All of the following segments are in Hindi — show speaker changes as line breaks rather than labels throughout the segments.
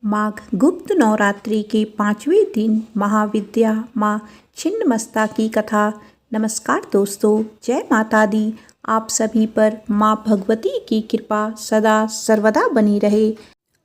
माघ गुप्त नवरात्रि के 5वें दिन महाविद्या माँ छिन्नमस्ता की कथा। नमस्कार दोस्तों, जय माता दी। आप सभी पर माँ भगवती की कृपा सदा सर्वदा बनी रहे।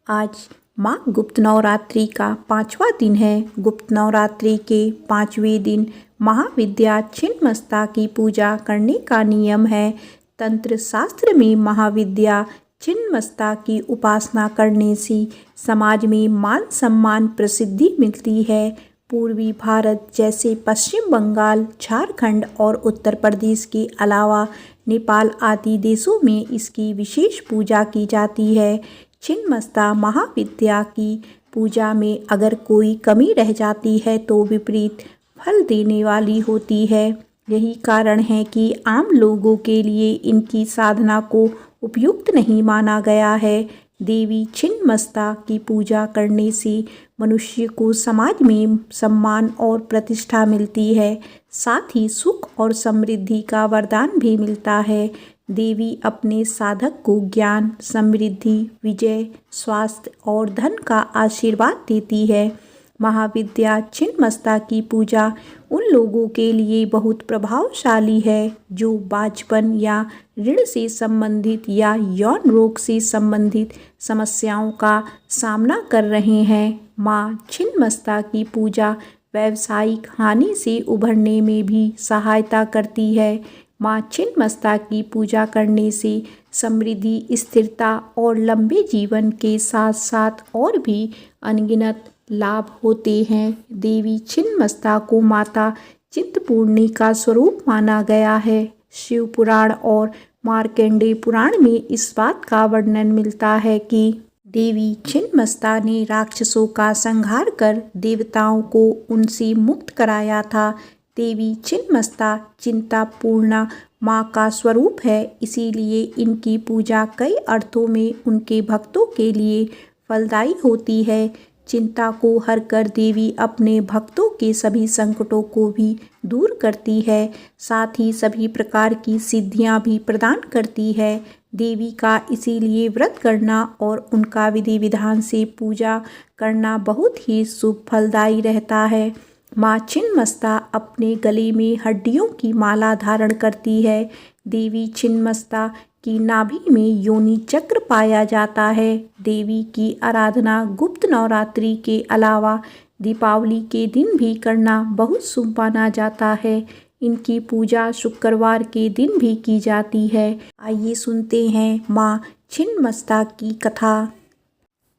आज माँ गुप्त नवरात्रि का 5वां दिन है। गुप्त नवरात्रि के 5वें दिन महाविद्या छिन्नमस्ता की पूजा करने का नियम है। तंत्र शास्त्र में महाविद्या छिन्नमस्ता की उपासना करने से समाज में मान सम्मान प्रसिद्धि मिलती है। पूर्वी भारत जैसे पश्चिम बंगाल, झारखंड और उत्तर प्रदेश के अलावा नेपाल आदि देशों में इसकी विशेष पूजा की जाती है। छिन्नमस्ता महाविद्या की पूजा में अगर कोई कमी रह जाती है तो विपरीत फल देने वाली होती है। यही कारण है कि आम लोगों के लिए इनकी साधना को उपयुक्त नहीं माना गया है। देवी छिन्नमस्ता की पूजा करने से मनुष्य को समाज में सम्मान और प्रतिष्ठा मिलती है, साथ ही सुख और समृद्धि का वरदान भी मिलता है। देवी अपने साधक को ज्ञान, समृद्धि, विजय, स्वास्थ्य और धन का आशीर्वाद देती है। महाविद्या छिन्नमस्ता की पूजा उन लोगों के लिए बहुत प्रभावशाली है जो बाझपन या ऋण से संबंधित या यौन रोग से संबंधित समस्याओं का सामना कर रहे हैं। माँ छिन्नमस्ता की पूजा व्यावसायिक हानि से उभरने में भी सहायता करती है। माँ छिन्नमस्ता की पूजा करने से समृद्धि, स्थिरता और लंबे जीवन के साथ साथ और भी अनगिनत लाभ होते हैं। देवी छिन्नमस्ता को माता चिंतपूर्णी का स्वरूप माना गया है। शिव पुराण और मार्कंडेय पुराण में इस बात का वर्णन मिलता है कि देवी छिन्नमस्ता ने राक्षसों का संहार कर देवताओं को उनसे मुक्त कराया था। देवी छिन्नमस्ता चिंतापूर्णा माँ का स्वरूप है, इसीलिए इनकी पूजा कई अर्थों में उनके भक्तों के लिए फलदायी होती है। चिंता को हर कर देवी अपने भक्तों के सभी संकटों को भी दूर करती है, साथ ही सभी प्रकार की सिद्धियां भी प्रदान करती है। देवी का इसीलिए व्रत करना और उनका विधि विधान से पूजा करना बहुत ही शुभ फलदायी रहता है। माँ छिन्नमस्ता अपने गले में हड्डियों की माला धारण करती है। देवी छिन्नमस्ता की नाभि में योनि चक्र पाया जाता है। देवी की आराधना गुप्त नवरात्रि के अलावा दीपावली के दिन भी करना बहुत शुभ माना जाता है। इनकी पूजा शुक्रवार के दिन भी की जाती है। आइए सुनते हैं माँ छिन्नमस्ता की कथा।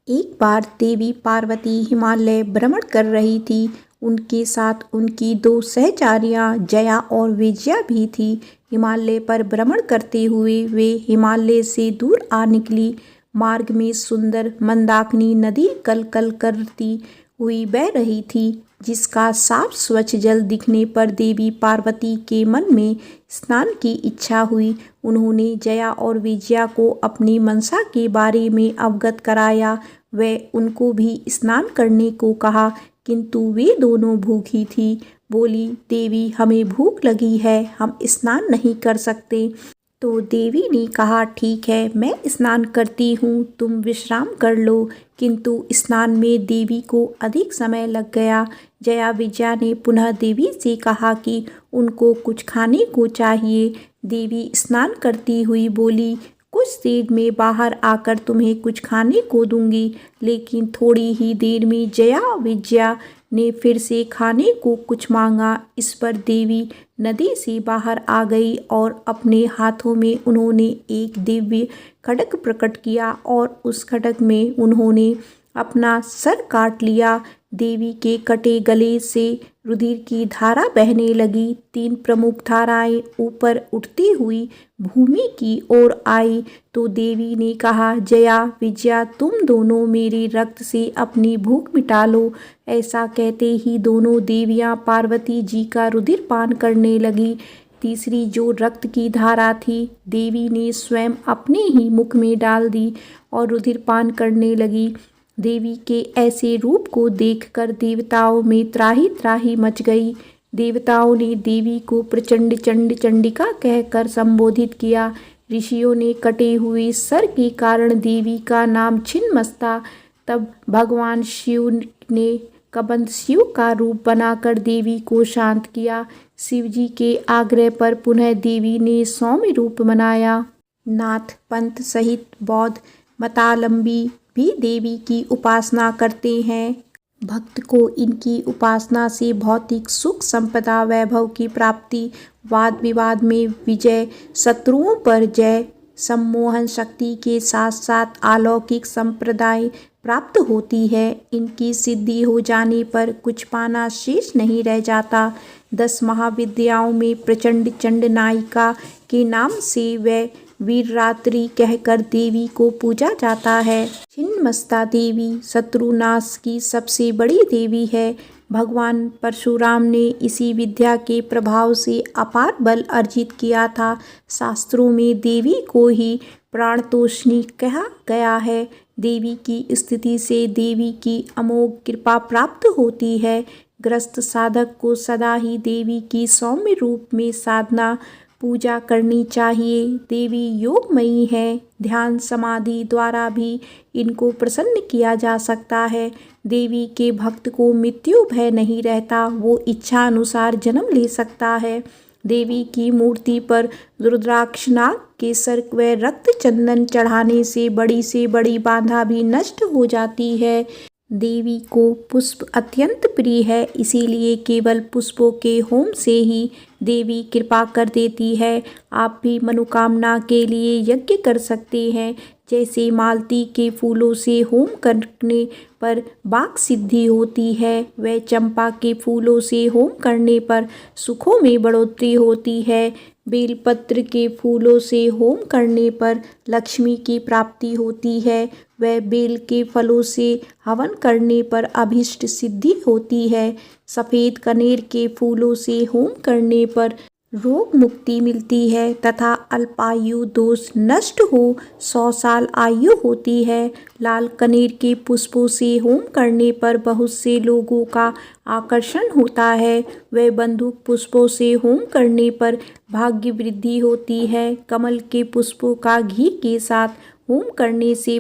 एक बार देवी पार्वती हिमालय भ्रमण कर रही थी। उनके साथ उनकी 2 सहचारियाँ जया और विजया भी थी। हिमालय पर भ्रमण करते हुए वे हिमालय से दूर आ निकली। मार्ग में सुंदर मंदाकिनी नदी कल कल करती हुई बह रही थी, जिसका साफ स्वच्छ जल दिखने पर देवी पार्वती के मन में स्नान की इच्छा हुई। उन्होंने जया और विजया को अपनी मनसा के बारे में अवगत कराया। वे उनको भी स्नान करने को कहा, किंतु वे दोनों भूखी थी। बोली, देवी हमें भूख लगी है, हम स्नान नहीं कर सकते। तो देवी ने कहा, ठीक है, मैं स्नान करती हूँ, तुम विश्राम कर लो। किंतु स्नान में देवी को अधिक समय लग गया। जया विजया ने पुनः देवी से कहा कि उनको कुछ खाने को चाहिए। देवी स्नान करती हुई बोली, कुछ देर में बाहर आकर तुम्हें कुछ खाने को दूंगी। लेकिन थोड़ी ही देर में जया विजया ने फिर से खाने को कुछ मांगा। इस पर देवी नदी से बाहर आ गई और अपने हाथों में उन्होंने एक दिव्य खड्ग प्रकट किया और उस खड्ग में उन्होंने अपना सर काट लिया। देवी के कटे गले से रुधिर की धारा बहने लगी। 3 प्रमुख धाराएं ऊपर उठती हुई भूमि की ओर आई तो देवी ने कहा, जया विजया, तुम दोनों मेरे रक्त से अपनी भूख मिटा लो। ऐसा कहते ही दोनों देवियां पार्वती जी का रुधिर पान करने लगी। तीसरी जो रक्त की धारा थी, देवी ने स्वयं अपने ही मुख में डाल दी और रुधिर पान करने लगी। देवी के ऐसे रूप को देखकर देवताओं में त्राहि त्राहि मच गई। देवताओं ने देवी को प्रचंड चंड चंडिका कहकर संबोधित किया। ऋषियों ने कटे हुए सर के कारण देवी का नाम छिन्नमस्ता तब भगवान शिव ने कबंध शिव का रूप बनाकर देवी को शांत किया। शिव जी के आग्रह पर पुनः देवी ने सौम्य रूप बनाया। नाथ पंथ सहित बौद्ध मतावलंबी भी देवी की उपासना करते हैं। भक्त को इनकी उपासना से भौतिक सुख, संपदा, वैभव की प्राप्ति, वाद विवाद में विजय, शत्रुओं पर जय, सम्मोहन शक्ति के साथ साथ अलौकिक संप्रदाय प्राप्त होती है। इनकी सिद्धि हो जाने पर कुछ पाना शेष नहीं रह जाता। 10 महाविद्याओं में प्रचंड चंड नायिका के नाम से वह वीररात्रि कहकर देवी को पूजा जाता है। छिन्नमस्ता देवी शत्रुनाश की सबसे बड़ी देवी है। भगवान परशुराम ने इसी विद्या के प्रभाव से अपार बल अर्जित किया था। शास्त्रों में देवी को ही प्राणतोषिणी कहा गया है। देवी की स्थिति से देवी की अमोघ कृपा प्राप्त होती है। ग्रस्त साधक को सदा ही देवी की सौम्य रूप में साधना पूजा करनी चाहिए। देवी योगमयी है। ध्यान समाधि द्वारा भी इनको प्रसन्न किया जा सकता है। देवी के भक्त को मृत्यु भय नहीं रहता, वो इच्छा अनुसार जन्म ले सकता है। देवी की मूर्ति पर रुद्राक्ष, नाग केसर व रक्त चंदन चढ़ाने से बड़ी बाधा भी नष्ट हो जाती है। देवी को पुष्प अत्यंत प्रिय है, इसीलिए केवल पुष्पों के होम से ही देवी कृपा कर देती है। आप भी मनोकामना के लिए यज्ञ कर सकते हैं। जैसे मालती के फूलों से होम करने पर वाक सिद्धि होती है, वह चंपा के फूलों से होम करने पर सुखों में बढ़ोतरी होती है। बेलपत्र के फूलों से होम करने पर लक्ष्मी की प्राप्ति होती है। वह बेल के फलों से हवन करने पर अभीष्ट सिद्धि होती है। सफ़ेद कनेर के फूलों से होम करने पर रोग मुक्ति मिलती है तथा अल्पायु दोष नष्ट हो 100 साल आयु होती है। लाल कनेर के पुष्पों से होम करने पर बहुत से लोगों का आकर्षण होता है। वह बंदूक पुष्पों से होम करने पर भाग्य वृद्धि होती है। कमल के पुष्पों का घी के साथ होम करने से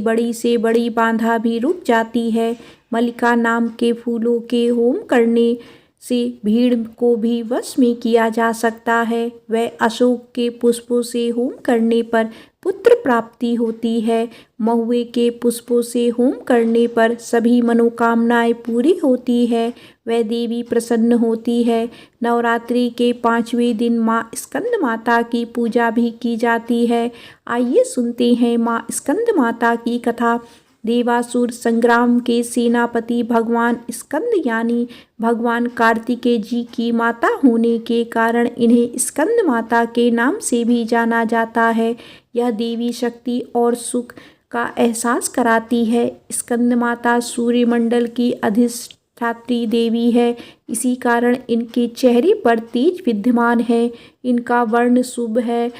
बड़ी बाधा भी रुक जाती है। मल्लिका नाम के फूलों के होम करने से भीड़ को भी वश में किया जा सकता है। वह अशोक के पुष्पों से होम करने पर पुत्र प्राप्ति होती है। महुए के पुष्पों से होम करने पर सभी मनोकामनाएं पूरी होती है। वह देवी प्रसन्न होती है। नवरात्रि के 5वें दिन माँ स्कंद माता की पूजा भी की जाती है। आइए सुनते हैं माँ स्कंद माता की कथा। देवासुर संग्राम के सेनापति भगवान स्कंद यानी भगवान कार्तिकेय जी की माता होने के कारण इन्हें स्कंद माता के नाम से भी जाना जाता है। यह देवी शक्ति और सुख का एहसास कराती है। स्कंद माता सूर्यमंडल की अधिष्ठात्री देवी है, इसी कारण इनके चेहरे पर तेज विद्यमान है। इनका वर्ण शुभ है।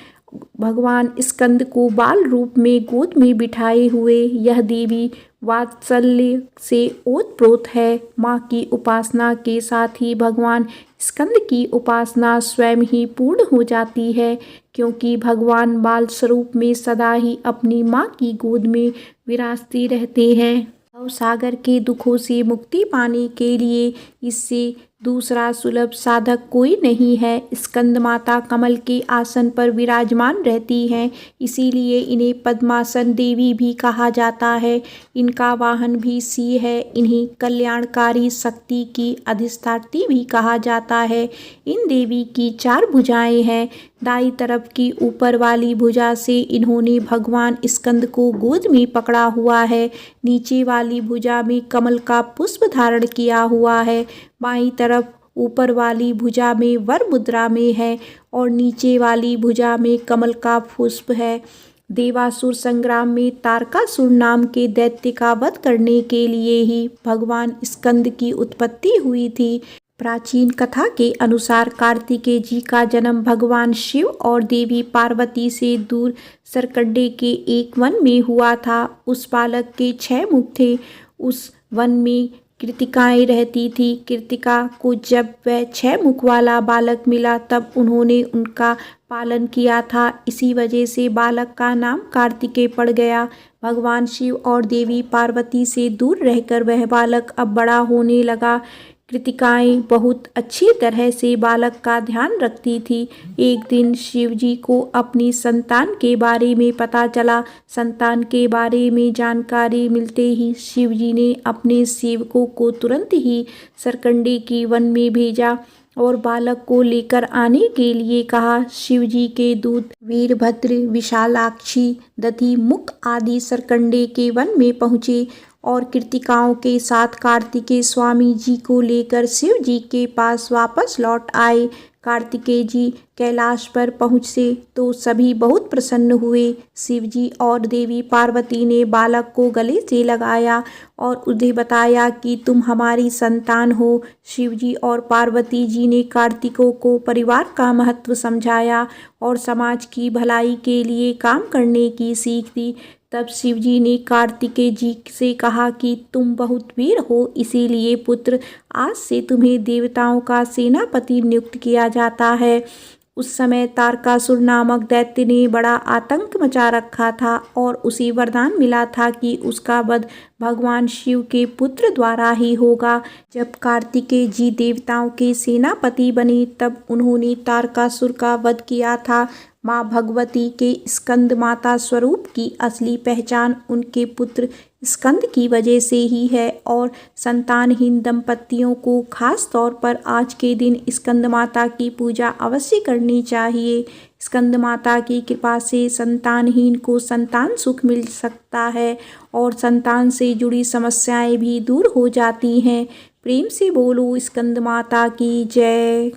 भगवान स्कंद को बाल रूप में गोद में बिठाए हुए यह देवी वात्सल्य से ओतप्रोत है। माँ की उपासना के साथ ही भगवान स्कंद की उपासना स्वयं ही पूर्ण हो जाती है, क्योंकि भगवान बाल स्वरूप में सदा ही अपनी माँ की गोद में विराजते रहते हैं। भव सागर के दुखों से मुक्ति पाने के लिए इससे दूसरा सुलभ साधक कोई नहीं है। स्कंद माता कमल के आसन पर विराजमान रहती हैं, इसीलिए इन्हें पद्मासन देवी भी कहा जाता है। इनका वाहन भी सिंह है। इन्हें कल्याणकारी शक्ति की अधिष्ठात्री भी कहा जाता है। इन देवी की 4 भुजाएं हैं। दाईं तरफ की ऊपर वाली भुजा से इन्होंने भगवान स्कंद को गोद में पकड़ा हुआ है। नीचे वाली भुजा में कमल का पुष्प धारण किया हुआ है। बाईं तरफ ऊपर वाली भुजा में वर मुद्रा में है और नीचे वाली भुजा में कमल का पुष्प है। देवासुर संग्राम में तारकासुर नाम के दैत्य का वध करने के लिए ही भगवान स्कंद की उत्पत्ति हुई थी। प्राचीन कथा के अनुसार कार्तिकेय जी का जन्म भगवान शिव और देवी पार्वती से दूर सरकंडे के एक वन में हुआ था। उस बालक के 6 मुख थे। उस वन में कृतिकाएं रहती थी। कृतिका को जब वह 6 मुख वाला बालक मिला तब उन्होंने उनका पालन किया था। इसी वजह से बालक का नाम कार्तिकेय पड़ गया। भगवान शिव और देवी पार्वती से दूर रहकर वह बालक अब बड़ा होने लगा। कृतिकाएँ बहुत अच्छी तरह से बालक का ध्यान रखती थी। एक दिन शिव जी को अपनी संतान के बारे में पता चला। संतान के बारे में जानकारी मिलते ही शिव जी ने अपने सेवकों को तुरंत ही सरकंडे के वन में भेजा और बालक को लेकर आने के लिए कहा। शिव जी के दूत वीरभद्र, विशालाक्षी, दधिमुख आदि सरकंडे के वन में पहुँचे और कृतिकाओं के साथ कार्तिकेय स्वामी जी को लेकर शिव जी के पास वापस लौट आए। कार्तिकेय जी कैलाश पर पहुँचे तो सभी बहुत प्रसन्न हुए। शिव जी और देवी पार्वती ने बालक को गले से लगाया और उन्हें बताया कि तुम हमारी संतान हो। शिव जी और पार्वती जी ने कार्तिकों को परिवार का महत्व समझाया और समाज की भलाई के लिए काम करने की सीख दी। तब शिव जी ने कार्तिकेय जी से कहा कि तुम बहुत वीर हो, इसीलिए पुत्र आज से तुम्हें देवताओं का सेनापति नियुक्त किया जाता है। उस समय तारकासुर नामक दैत्य ने बड़ा आतंक मचा रखा था और उसे वरदान मिला था कि उसका वध भगवान शिव के पुत्र द्वारा ही होगा। जब कार्तिकेय जी देवताओं के सेनापति बने तब उन्होंने तारकासुर का वध किया था। माँ भगवती के स्कंद माता स्वरूप की असली पहचान उनके पुत्र स्कंद की वजह से ही है और संतानहीन दंपतियों को खास तौर पर आज के दिन स्कंद माता की पूजा अवश्य करनी चाहिए। स्कंद माता की कृपा से संतानहीन को संतान सुख मिल सकता है और संतान से जुड़ी समस्याएं भी दूर हो जाती हैं। प्रेम से बोलो स्कंद माता की जय।